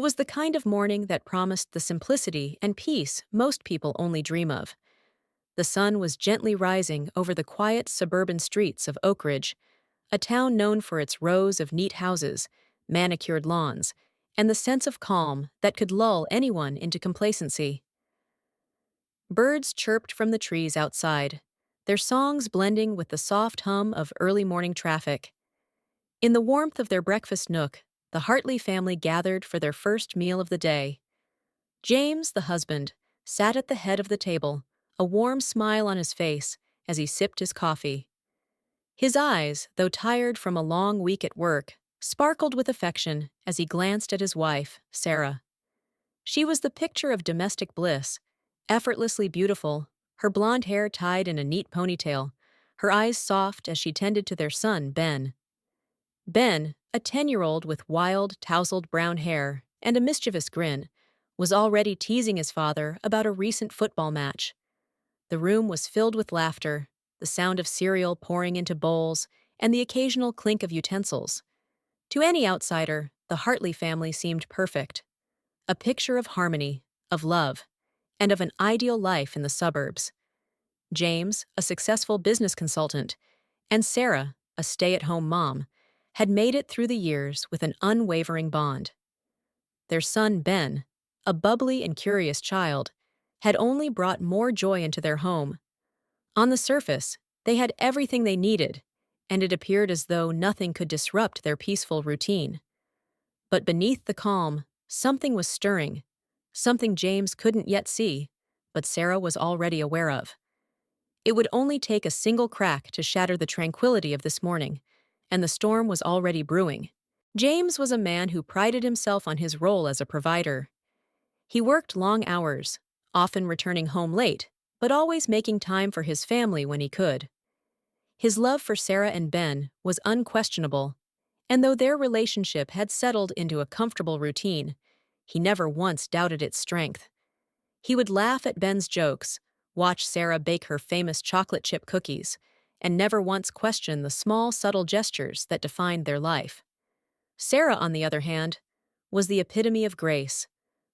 was the kind of morning that promised the simplicity and peace most people only dream of. The sun was gently rising over the quiet suburban streets of Oak Ridge, a town known for its rows of neat houses, manicured lawns, and the sense of calm that could lull anyone into complacency. Birds chirped from the trees outside, their songs blending with the soft hum of early morning traffic. In the warmth of their breakfast nook, the Hartley family gathered for their first meal of the day. James, the husband, sat at the head of the table, a warm smile on his face as he sipped his coffee. His eyes, though tired from a long week at work, sparkled with affection as he glanced at his wife, Sarah. She was the picture of domestic bliss, effortlessly beautiful, her blonde hair tied in a neat ponytail, her eyes soft as she tended to their son, Ben. Ben, a 10-year-old with wild, tousled brown hair and a mischievous grin, was already teasing his father about a recent football match. The room was filled with laughter, the sound of cereal pouring into bowls, and the occasional clink of utensils. To any outsider, the Hartley family seemed perfect. A picture of harmony, of love, and of an ideal life in the suburbs. James, a successful business consultant, and Sarah, a stay-at-home mom, had made it through the years with an unwavering bond. Their son, Ben, a bubbly and curious child, had only brought more joy into their home. On the surface, they had everything they needed, and it appeared as though nothing could disrupt their peaceful routine. But beneath the calm, something was stirring, something James couldn't yet see, but Sarah was already aware of. It would only take a single crack to shatter the tranquility of this morning, and the storm was already brewing. James was a man who prided himself on his role as a provider. He worked long hours, often returning home late, but always making time for his family when he could. His love for Sarah and Ben was unquestionable, and though their relationship had settled into a comfortable routine, he never once doubted its strength. He would laugh at Ben's jokes, watch Sarah bake her famous chocolate chip cookies, and never once question the small, subtle gestures that defined their life. Sarah, on the other hand, was the epitome of grace.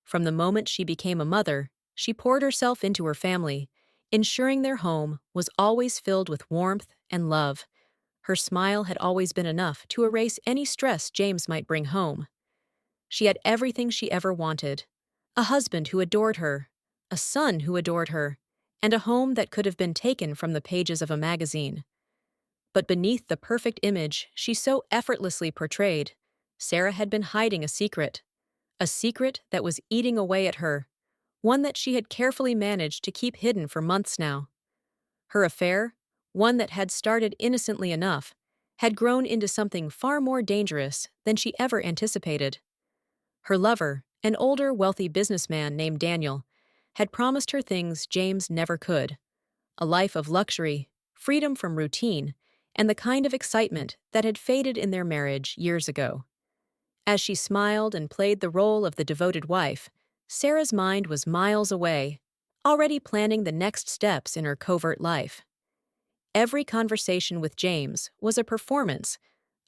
From the moment she became a mother, she poured herself into her family, ensuring their home was always filled with warmth and love. Her smile had always been enough to erase any stress James might bring home. She had everything she ever wanted: a husband who adored her, a son who adored her, and a home that could have been taken from the pages of a magazine. But beneath the perfect image she so effortlessly portrayed, Sarah had been hiding a secret that was eating away at her, one that she had carefully managed to keep hidden for months now. Her affair, one that had started innocently enough, had grown into something far more dangerous than she ever anticipated. Her lover, an older, wealthy businessman named Daniel, had promised her things James never could: a life of luxury, freedom from routine, and the kind of excitement that had faded in their marriage years ago. As she smiled and played the role of the devoted wife, Sarah's mind was miles away, already planning the next steps in her covert life. Every conversation with James was a performance,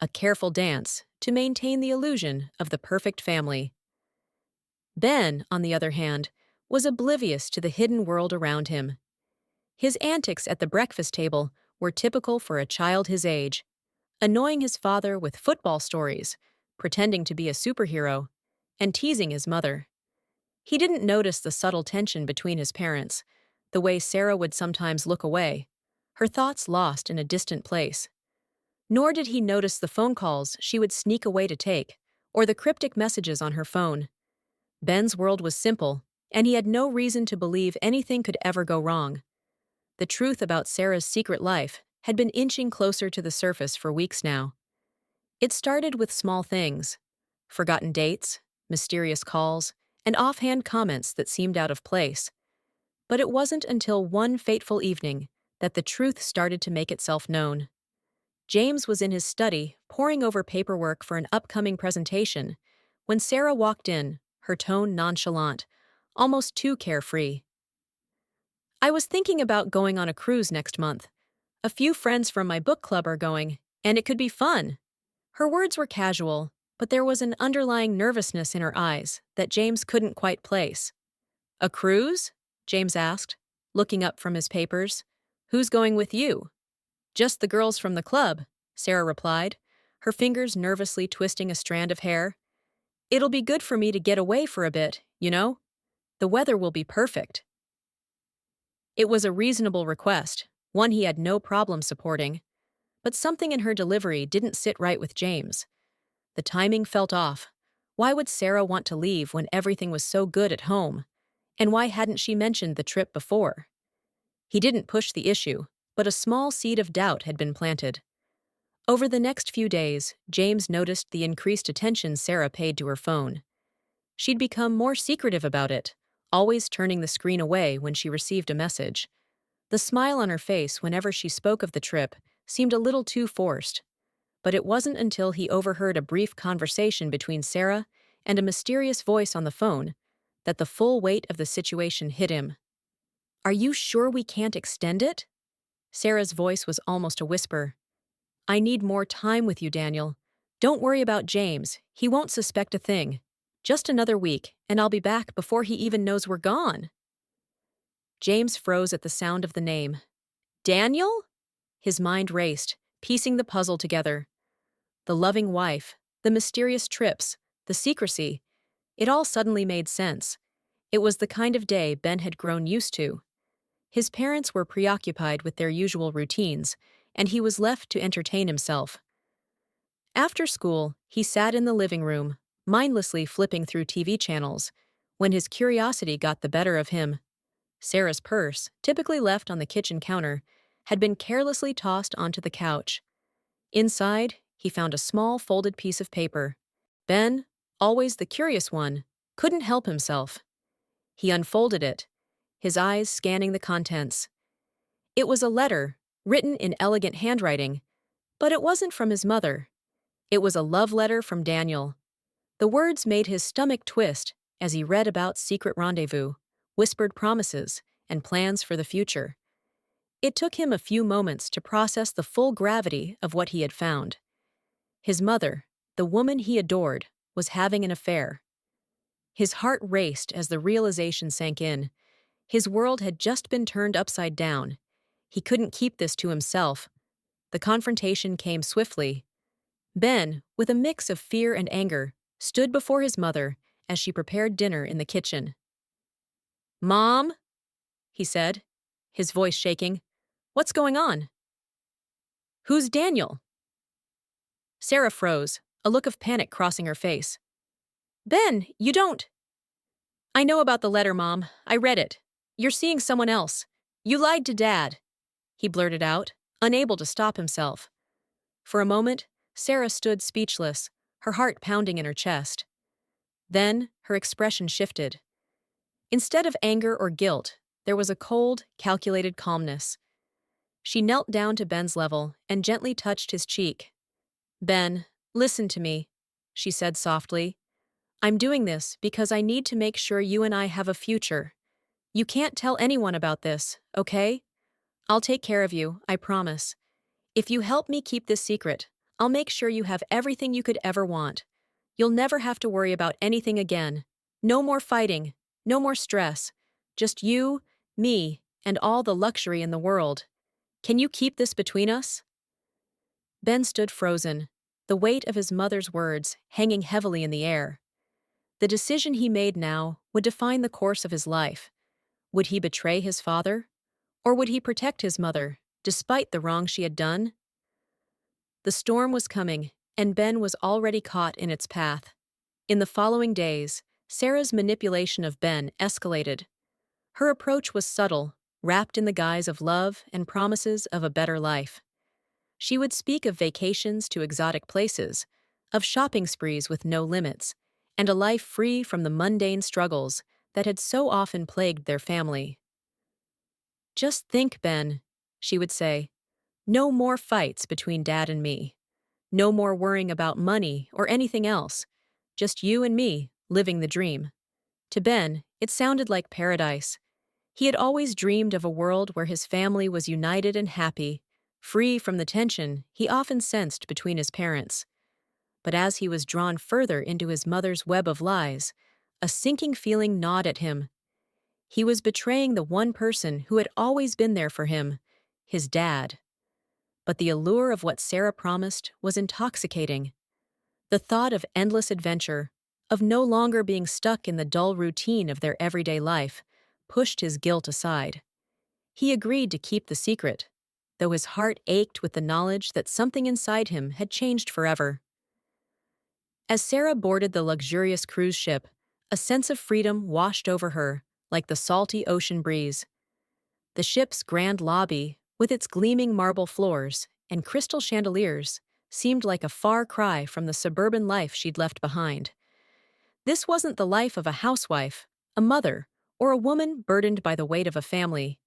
a careful dance to maintain the illusion of the perfect family. Ben, on the other hand, was oblivious to the hidden world around him. His antics at the breakfast table were typical for a child his age, annoying his father with football stories, pretending to be a superhero, and teasing his mother. He didn't notice the subtle tension between his parents, the way Sarah would sometimes look away, her thoughts lost in a distant place. Nor did he notice the phone calls she would sneak away to take, or the cryptic messages on her phone. Ben's world was simple, and he had no reason to believe anything could ever go wrong. The truth about Sarah's secret life had been inching closer to the surface for weeks now. It started with small things: forgotten dates, mysterious calls, and offhand comments that seemed out of place. But it wasn't until one fateful evening that the truth started to make itself known. James was in his study, poring over paperwork for an upcoming presentation, when Sarah walked in, her tone nonchalant, almost too carefree. "I was thinking about going on a cruise next month. A few friends from my book club are going, and it could be fun." Her words were casual, but there was an underlying nervousness in her eyes that James couldn't quite place. "A cruise?" James asked, looking up from his papers. "Who's going with you?" "Just the girls from the club," Sarah replied, her fingers nervously twisting a strand of hair. "It'll be good for me to get away for a bit, you know? The weather will be perfect." It was a reasonable request, one he had no problem supporting, but something in her delivery didn't sit right with James. The timing felt off. Why would Sarah want to leave when everything was so good at home? And why hadn't she mentioned the trip before? He didn't push the issue, but a small seed of doubt had been planted. Over the next few days, James noticed the increased attention Sarah paid to her phone. She'd become more secretive about it, always turning the screen away when she received a message. The smile on her face whenever she spoke of the trip seemed a little too forced. But it wasn't until he overheard a brief conversation between Sarah and a mysterious voice on the phone that the full weight of the situation hit him. "Are you sure we can't extend it?" Sarah's voice was almost a whisper. "I need more time with you, Daniel. Don't worry about James. He won't suspect a thing. Just another week, and I'll be back before he even knows we're gone." James froze at the sound of the name. "Daniel?" His mind raced, piecing the puzzle together. The loving wife, the mysterious trips, the secrecy. It all suddenly made sense. It was the kind of day Ben had grown used to. His parents were preoccupied with their usual routines, and he was left to entertain himself. After school, he sat in the living room, mindlessly flipping through TV channels, when his curiosity got the better of him. Sarah's purse, typically left on the kitchen counter, had been carelessly tossed onto the couch. Inside, he found a small folded piece of paper. Ben, always the curious one, couldn't help himself. He unfolded it, his eyes scanning the contents. It was a letter, written in elegant handwriting, but it wasn't from his mother. It was a love letter from Daniel. The words made his stomach twist as he read about secret rendezvous, whispered promises, and plans for the future. It took him a few moments to process the full gravity of what he had found. His mother, the woman he adored, was having an affair. His heart raced as the realization sank in. His world had just been turned upside down. He couldn't keep this to himself. The confrontation came swiftly. Ben, with a mix of fear and anger, stood before his mother as she prepared dinner in the kitchen. "Mom," he said, his voice shaking, "what's going on?" "Who's Daniel?" Sarah froze, a look of panic crossing her face. "Ben, you don't—" "I know about the letter, Mom. I read it. You're seeing someone else. You lied to Dad," he blurted out, unable to stop himself. For a moment, Sarah stood speechless, her heart pounding in her chest. Then, her expression shifted. Instead of anger or guilt, there was a cold, calculated calmness. She knelt down to Ben's level and gently touched his cheek. "Ben, listen to me," she said softly. "I'm doing this because I need to make sure you and I have a future. You can't tell anyone about this, okay? I'll take care of you, I promise. If you help me keep this secret, I'll make sure you have everything you could ever want. You'll never have to worry about anything again. No more fighting, no more stress. Just you, me, and all the luxury in the world. Can you keep this between us?" Ben stood frozen, the weight of his mother's words hanging heavily in the air. The decision he made now would define the course of his life. Would he betray his father? Or would he protect his mother, despite the wrong she had done? The storm was coming, and Ben was already caught in its path. In the following days, Sarah's manipulation of Ben escalated. Her approach was subtle, wrapped in the guise of love and promises of a better life. She would speak of vacations to exotic places, of shopping sprees with no limits, and a life free from the mundane struggles that had so often plagued their family. "Just think, Ben," she would say. "No more fights between Dad and me. No more worrying about money or anything else. Just you and me, living the dream." To Ben, it sounded like paradise. He had always dreamed of a world where his family was united and happy, free from the tension he often sensed between his parents. But as he was drawn further into his mother's web of lies, a sinking feeling gnawed at him. He was betraying the one person who had always been there for him, his dad. But the allure of what Sarah promised was intoxicating. The thought of endless adventure, of no longer being stuck in the dull routine of their everyday life, pushed his guilt aside. He agreed to keep the secret, though his heart ached with the knowledge that something inside him had changed forever. As Sarah boarded the luxurious cruise ship, a sense of freedom washed over her, like the salty ocean breeze. The ship's grand lobby, with its gleaming marble floors and crystal chandeliers, seemed like a far cry from the suburban life she'd left behind. This wasn't the life of a housewife, a mother, or a woman burdened by the weight of a family.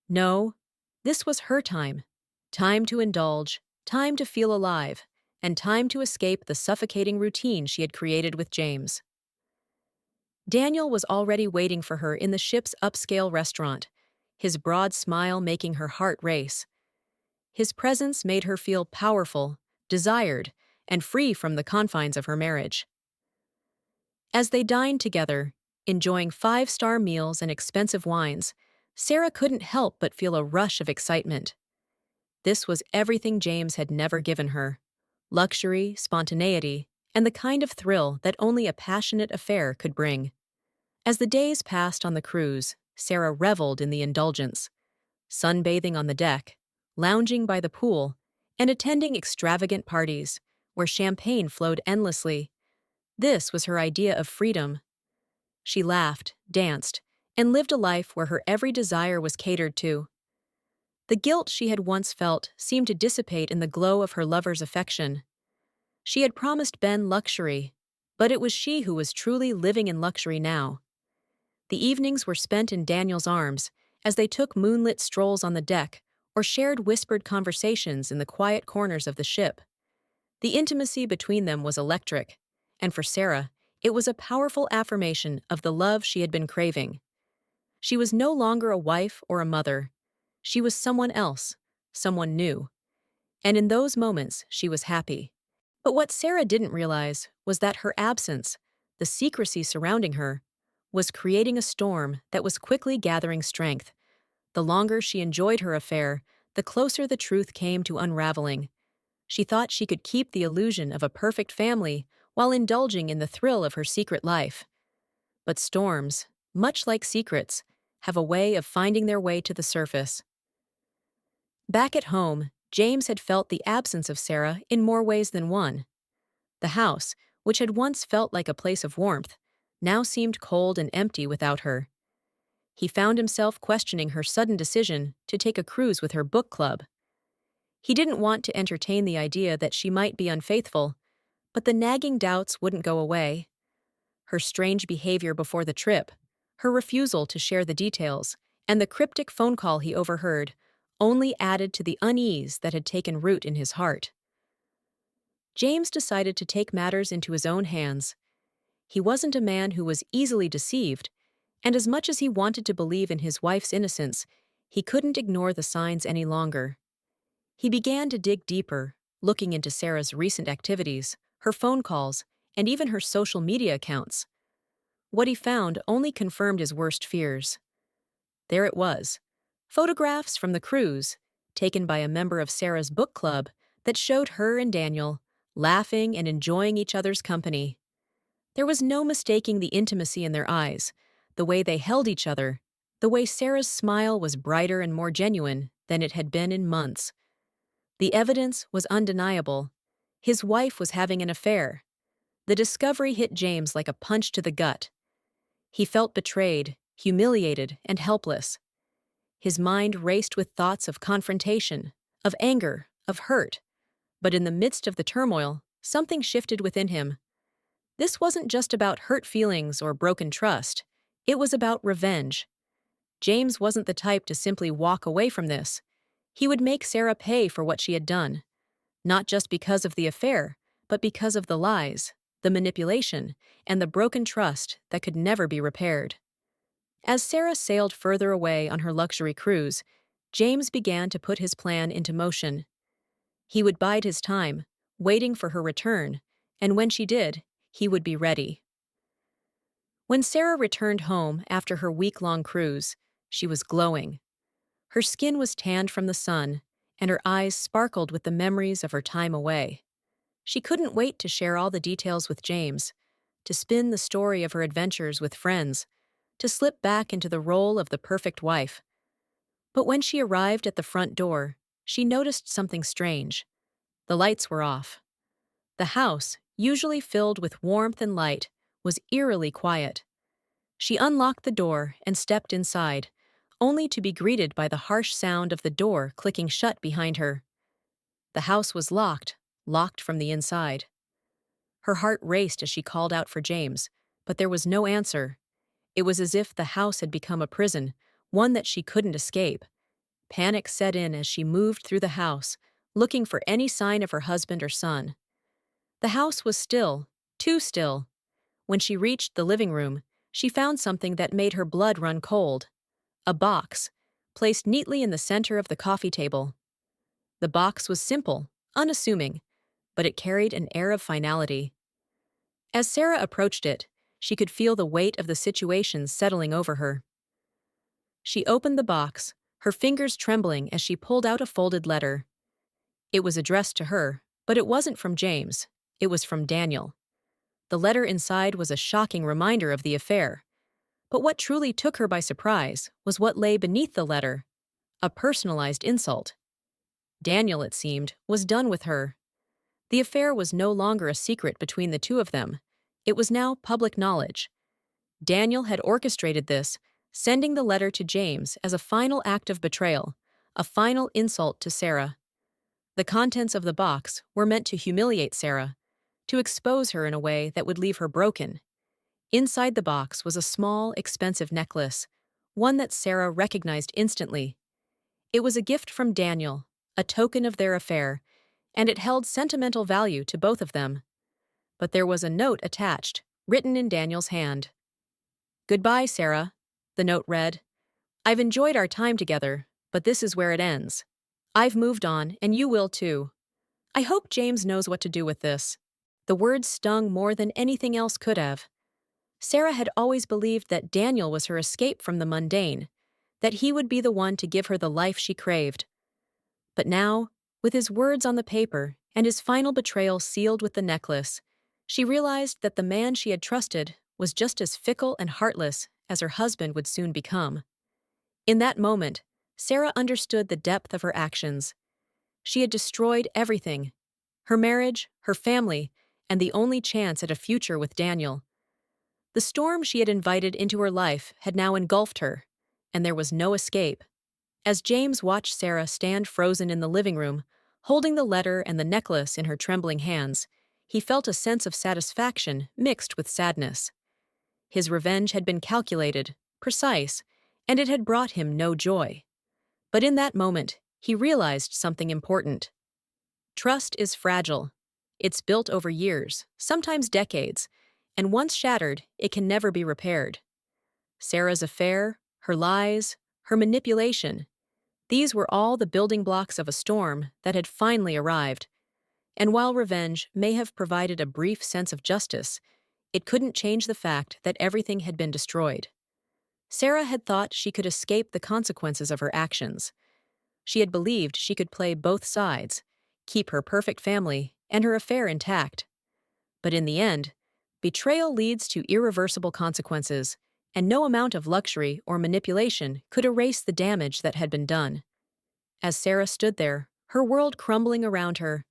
No, this was her time. Time to indulge, time to feel alive, and time to escape the suffocating routine she had created with James. Daniel was already waiting for her in the ship's upscale restaurant, his broad smile making her heart race. His presence made her feel powerful, desired, and free from the confines of her marriage. As they dined together, enjoying five-star meals and expensive wines, Sarah couldn't help but feel a rush of excitement. This was everything James had never given her: luxury, spontaneity, and the kind of thrill that only a passionate affair could bring. As the days passed on the cruise, Sarah reveled in the indulgence, sunbathing on the deck, lounging by the pool, and attending extravagant parties where champagne flowed endlessly. This was her idea of freedom. She laughed, danced, and lived a life where her every desire was catered to. The guilt she had once felt seemed to dissipate in the glow of her lover's affection. She had promised Ben luxury, but it was she who was truly living in luxury now. The evenings were spent in Daniel's arms as they took moonlit strolls on the deck or shared whispered conversations in the quiet corners of the ship. The intimacy between them was electric, and for Sarah, it was a powerful affirmation of the love she had been craving. She was no longer a wife or a mother. She was someone else, someone new. And in those moments, she was happy. But what Sarah didn't realize was that her absence, the secrecy surrounding her, was creating a storm that was quickly gathering strength. The longer she enjoyed her affair, the closer the truth came to unraveling. She thought she could keep the illusion of a perfect family while indulging in the thrill of her secret life. But storms, much like secrets, have a way of finding their way to the surface. Back at home, James had felt the absence of Sarah in more ways than one. The house, which had once felt like a place of warmth, now seemed cold and empty without her. He found himself questioning her sudden decision to take a cruise with her book club. He didn't want to entertain the idea that she might be unfaithful, but the nagging doubts wouldn't go away. Her strange behavior before the trip, her refusal to share the details, and the cryptic phone call he overheard only added to the unease that had taken root in his heart. James decided to take matters into his own hands. He wasn't a man who was easily deceived, and as much as he wanted to believe in his wife's innocence, he couldn't ignore the signs any longer. He began to dig deeper, looking into Sarah's recent activities, her phone calls, and even her social media accounts. What he found only confirmed his worst fears. There it was, photographs from the cruise, taken by a member of Sarah's book club, that showed her and Daniel laughing and enjoying each other's company. There was no mistaking the intimacy in their eyes, the way they held each other, the way Sarah's smile was brighter and more genuine than it had been in months. The evidence was undeniable. His wife was having an affair. The discovery hit James like a punch to the gut. He felt betrayed, humiliated, and helpless. His mind raced with thoughts of confrontation, of anger, of hurt. But in the midst of the turmoil, something shifted within him. This wasn't just about hurt feelings or broken trust. It was about revenge. James wasn't the type to simply walk away from this. He would make Sarah pay for what she had done, not just because of the affair, but because of the lies, the manipulation, and the broken trust that could never be repaired. As Sarah sailed further away on her luxury cruise, James began to put his plan into motion. He would bide his time, waiting for her return, and when she did, he would be ready. When Sarah returned home after her week-long cruise, she was glowing. Her skin was tanned from the sun, and her eyes sparkled with the memories of her time away. She couldn't wait to share all the details with James, to spin the story of her adventures with friends, to slip back into the role of the perfect wife. But when she arrived at the front door, she noticed something strange. The lights were off. The house, usually filled with warmth and light, was eerily quiet. She unlocked the door and stepped inside, only to be greeted by the harsh sound of the door clicking shut behind her. The house was locked from the inside. Her heart raced as she called out for James, but there was no answer. It was as if the house had become a prison, one that she couldn't escape. Panic set in as she moved through the house, looking for any sign of her husband or son. The house was still, too still. When she reached the living room, she found something that made her blood run cold. A box, placed neatly in the center of the coffee table. The box was simple, unassuming, but it carried an air of finality. As Sarah approached it, she could feel the weight of the situation settling over her. She opened the box, her fingers trembling as she pulled out a folded letter. It was addressed to her, but it wasn't from James. It was from Daniel. The letter inside was a shocking reminder of the affair. But what truly took her by surprise was what lay beneath the letter: a personalized insult. Daniel, it seemed, was done with her. The affair was no longer a secret between the two of them. It was now public knowledge. Daniel had orchestrated this, sending the letter to James as a final act of betrayal, a final insult to Sarah. The contents of the box were meant to humiliate Sarah, to expose her in a way that would leave her broken. Inside the box was a small, expensive necklace, one that Sarah recognized instantly. It was a gift from Daniel, a token of their affair, and it held sentimental value to both of them. But there was a note attached, written in Daniel's hand. "Goodbye, Sarah," the note read. "I've enjoyed our time together, but this is where it ends. I've moved on, and you will too. I hope James knows what to do with this." The words stung more than anything else could have. Sarah had always believed that Daniel was her escape from the mundane, that he would be the one to give her the life she craved. But now, with his words on the paper and his final betrayal sealed with the necklace, she realized that the man she had trusted was just as fickle and heartless as her husband would soon become. In that moment, Sarah understood the depth of her actions. She had destroyed everything: her marriage, her family, and the only chance at a future with Daniel. The storm she had invited into her life had now engulfed her, and there was no escape. As James watched Sarah stand frozen in the living room, holding the letter and the necklace in her trembling hands, he felt a sense of satisfaction mixed with sadness. His revenge had been calculated, precise, and it had brought him no joy. But in that moment, he realized something important. Trust is fragile. It's built over years, sometimes decades, and once shattered, it can never be repaired. Sarah's affair, her lies, her manipulation, these were all the building blocks of a storm that had finally arrived. And while revenge may have provided a brief sense of justice, it couldn't change the fact that everything had been destroyed. Sarah had thought she could escape the consequences of her actions. She had believed she could play both sides, keep her perfect family and her affair intact. But in the end, betrayal leads to irreversible consequences, and no amount of luxury or manipulation could erase the damage that had been done. As Sarah stood there, her world crumbling around her,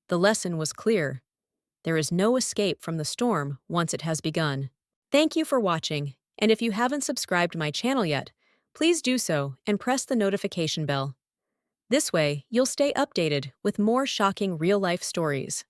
the lesson was clear: there is no escape from the storm once it has begun. Thank you for watching, and if you haven't subscribed to my channel yet, please do so and press the notification bell. This way, you'll stay updated with more shocking real-life stories.